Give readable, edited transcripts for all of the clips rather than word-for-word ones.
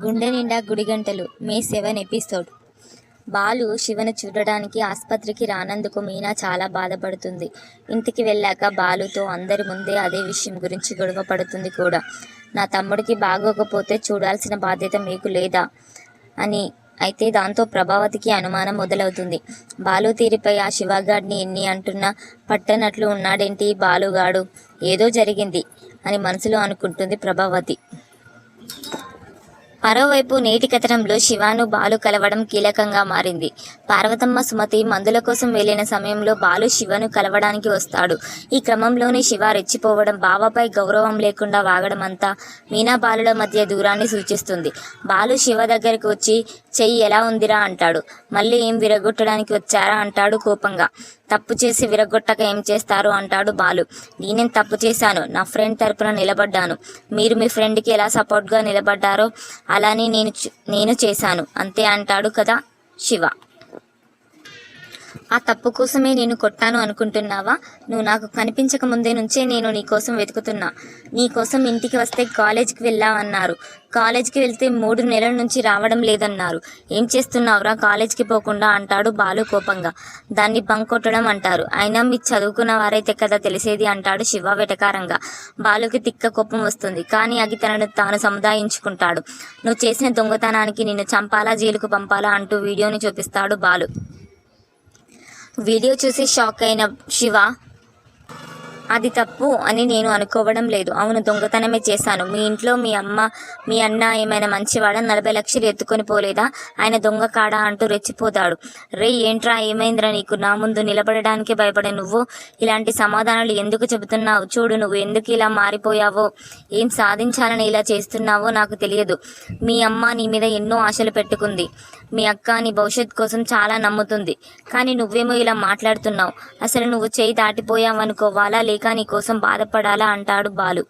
గుండె నిండా గుడిగంటలు మే 7 ఎపిసోడ్. బాలు శివను చూడడానికి ఆస్పత్రికి రానందుకు మీనా చాలా బాధపడుతుంది. ఇంటికి వెళ్ళాక బాలుతో అందరి ముందే అదే విషయం గురించి గొడవ పడుతుంది కూడా. నా తమ్ముడికి బాగోకపోతే చూడాల్సిన బాధ్యత మీకు లేదా అని. అయితే దాంతో ప్రభావతికి అనుమానం మొదలవుతుంది. బాలు తీరిపై ఆ శివగాడిని ఎన్ని అంటున్నా పట్టనట్లు ఉన్నాడేంటి బాలుగాడు, ఏదో జరిగింది అని మనసులో అనుకుంటుంది ప్రభావతి. మరోవైపు నేటి కథనంలో శివను బాలు కలవడం కీలకంగా మారింది. పార్వతమ్మ సుమతి మందుల కోసం వెళ్లిన సమయంలో బాలు శివను కలవడానికి వస్తాడు. ఈ క్రమంలోనే శివ రెచ్చిపోవడం, బావపై గౌరవం లేకుండా వాగడం అంతా మీనా బాలుల మధ్య దూరాన్ని సూచిస్తుంది. బాలు శివ దగ్గరికి వచ్చి చెయ్యి ఎలా ఉందిరా అంటాడు. మళ్ళీ ఏం విరగొట్టడానికి వచ్చారా అంటాడు కోపంగా. తప్పు చేసి విరగొట్టక ఏం చేస్తారు అంటాడు బాలు. నేనేం తప్పు చేశాను, నా ఫ్రెండ్ తరపున నిలబడ్డాను. మీరు మీ ఫ్రెండ్కి ఎలా సపోర్ట్గా నిలబడ్డారో అలానే నేను చేశాను అంతే అంటాడు కదా శివ. ఆ తప్పు కోసమే నేను కొట్టాను అనుకుంటున్నావా? నువ్వు నాకు కనిపించక ముందే నుంచే నేను నీకోసం వెతుకుతున్నా. నీకోసం ఇంటికి వస్తే కాలేజీకి వెళ్ళావన్నారు. కాలేజీకి వెళ్తే 3 నెలల నుంచి రావడం లేదన్నారు. ఏం చేస్తున్నావురా కాలేజీకి పోకుండా అంటాడు బాలు కోపంగా. దాన్ని బంక్ కొట్టడం అంటారు. అయినా మీరు చదువుకున్న వారైతే కదా తెలిసేది అంటాడు శివ వెటకారంగా. బాలుకి తిక్క కోపం వస్తుంది. కానీ అది తనను తాను సముదాయించుకుంటాడు. నువ్వు చేసిన దొంగతనానికి నిన్ను చంపాలా జైలుకు పంపాలా అంటూ వీడియోని చూపిస్తాడు బాలు. వీడియో చూసి షాక్ అయిన శివ, అది తప్పు అని నేను అనుకోవడం లేదు. అవును, దొంగతనమే చేశాను. మీ ఇంట్లో మీ అమ్మ మీ అన్న ఏమైనా మంచివాడా? 40 లక్షలు ఎత్తుకొని పోలేదా? ఆయన దొంగ కాడా అంటూ రెచ్చిపోతాడు. రే ఏంట్రా, ఏమైందిరా నీకు? నా ముందు నిలబడడానికి భయపడే నువ్వు ఇలాంటి సమాధానాలు ఎందుకు చెబుతున్నావు? చూడు నువ్వు ఎందుకు ఇలా మారిపోయావో, ఏం సాధించాలని ఇలా చేస్తున్నావో నాకు తెలియదు. మీ అమ్మ నీ మీద ఎన్నో ఆశలు పెట్టుకుంది. మీ అక్క నీ భవిష్యత్ కోసం చాలా నమ్ముతుంది. కానీ నువ్వేమో ఇలా మాట్లాడుతున్నావు. అసలు నువ్వు చేయి దాటిపోయావనుకోవాలా లేక నీ కోసం బాధపడాలా అంటాడు బాలు.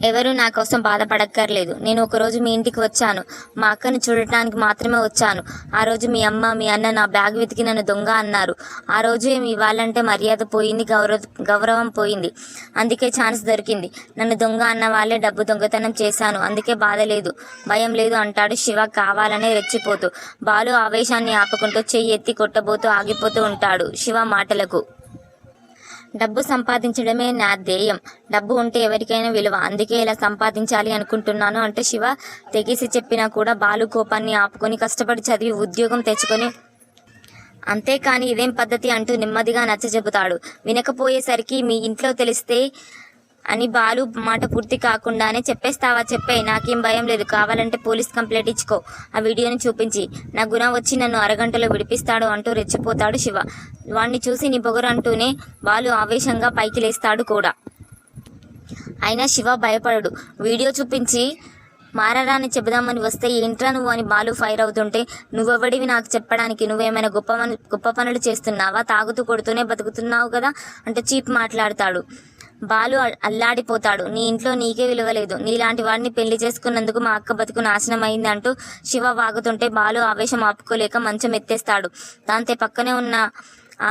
ఎవరు నా కోసం బాధపడక్కర్లేదు. నేను ఒకరోజు మీ ఇంటికి వచ్చాను. మా అక్కను చూడటానికి మాత్రమే వచ్చాను. ఆ రోజు మీ అమ్మ మీ అన్న నా బ్యాగ్ వెతికి నన్ను దొంగ అన్నారు. ఆ రోజు ఏమి ఇవ్వాలంటే మర్యాద పోయింది, గౌరవం పోయింది. అందుకే ఛాన్స్ దొరికింది. నన్ను దొంగ అన్న వాళ్ళే డబ్బు దొంగతనం చేశాను. అందుకే బాధ లేదు, భయం లేదు అంటాడు శివ కావాలనే రెచ్చిపోతూ. బాలు ఆవేశాన్ని ఆపుకుంటూ చెయ్యి ఎత్తి కొట్టబోతూ ఆగిపోతూ ఉంటాడు శివ మాటలకు. డబ్బు సంపాదించడమే నా ధ్యేయం. డబ్బు ఉంటే ఎవరికైనా విలువ. అందుకే ఇలా సంపాదించాలి అనుకుంటున్నాను అంటే శివ తెగేసి చెప్పినా కూడా బాలు కోపాన్ని ఆపుకొని కష్టపడి చదివి ఉద్యోగం తెచ్చుకొని, అంతేకాని ఇదేం పద్ధతి అంటూ నెమ్మదిగా నచ్చజెబుతాడు. వినకపోయేసరికి మీ ఇంట్లో తెలిస్తే అని బాలు మాట పూర్తి కాకుండానే చెప్పేస్తావా? చెప్పే, నాకేం భయం లేదు. కావాలంటే పోలీస్ కంప్లైంట్ ఇచ్చుకో ఆ వీడియోని చూపించి. నా గుణ వచ్చి నన్ను అరగంటలో విడిపిస్తాడు అంటూ రెచ్చిపోతాడు శివ. వాణ్ణి చూసి నీ పొగరు అంటూనే బాలు ఆవేశంగా పైకి లేస్తాడు కూడా. అయినా శివ భయపడడు. వీడియో చూపించి మారరా అని చెబుదామని వస్తే ఏంట్రా నువ్వు అని బాలు ఫైర్ అవుతుంటే, నువ్వెవడివి నాకు చెప్పడానికి? నువ్వేమైనా గొప్ప పనులు చేస్తున్నావా? తాగుతూ కొడుతూనే బతుకుతున్నావు కదా అంటూ చీప్ మాట్లాడతాడు. బాలు అల్లాడిపోతాడు. నీ ఇంట్లో నీకే విలువలేదు. నీలాంటి వాడిని పెళ్లి చేసుకున్నందుకు మా అక్క బతుకు నాశనం అయింది అంటూ శివ వాగుతుంటే బాలు ఆవేశం ఆపుకోలేక మంచం ఎత్తేస్తాడు. దాంతో పక్కనే ఉన్న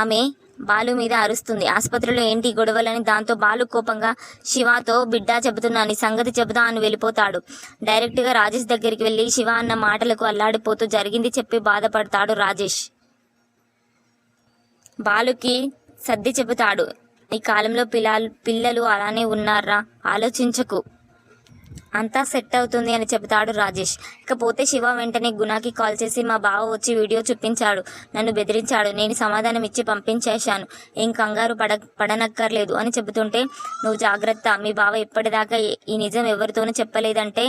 ఆమె బాలు మీద అరుస్తుంది. ఆసుపత్రిలో ఏంటి గొడవలని. దాంతో బాలు కోపంగా శివతో బిడ్డా చెబుతున్నా, నీ సంగతి చెబుతా అని వెళ్ళిపోతాడు. డైరెక్ట్గా రాజేష్ దగ్గరికి వెళ్ళి శివ అన్న మాటలకు అల్లాడిపోతూ జరిగింది చెప్పి బాధపడతాడు రాజేష్. బాలుకి సర్ది చెబుతాడు. ఈ కాలంలో పిల్లలు అలానే ఉన్నారా? ఆలోచించకు, అంతా సెట్ అవుతుంది అని చెబుతాడు రాజేష్. ఇకపోతే శివ వెంటనే గుణకి కాల్ చేసి మా బావ వచ్చి వీడియో చూపించాడు, నన్ను బెదిరించాడు. నేను సమాధానం ఇచ్చి పంపించేశాను. ఏం కంగారు పడనక్కర్లేదు అని చెబుతుంటే, నువ్వు జాగ్రత్త, మీ బావ ఇప్పటిదాకా ఈ నిజం ఎవరితోనూ చెప్పలేదంటే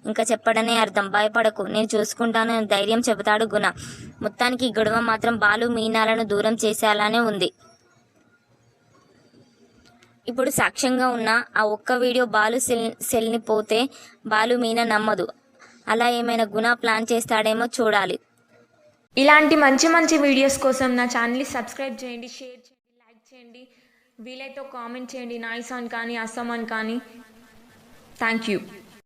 ఇంకా చెప్పడనే అర్థం. భయపడకు, నేను చూసుకుంటాను ధైర్యం చెబుతాడు గుణ. మొత్తానికి ఈ గొడవ మాత్రం బాలు మీనాలను దూరం చేసేలానే ఉంది. ఇప్పుడు సాక్ష్యంగా ఉన్న ఆ ఒక్క వీడియో బాలు సెల్ని పోతే బాలు మీనా నమ్మదు. అలా ఏమైనా గుణ ప్లాన్ చేస్తాడేమో చూడాలి. ఇలాంటి మంచి వీడియోస్ కోసం నా ఛానల్ని సబ్స్క్రైబ్ చేయండి, షేర్ చేయండి, లైక్ చేయండి. వీలైతే కామెంట్ చేయండి. నైస్ అని కానీ అస్సాం అని కానీ. Thank you.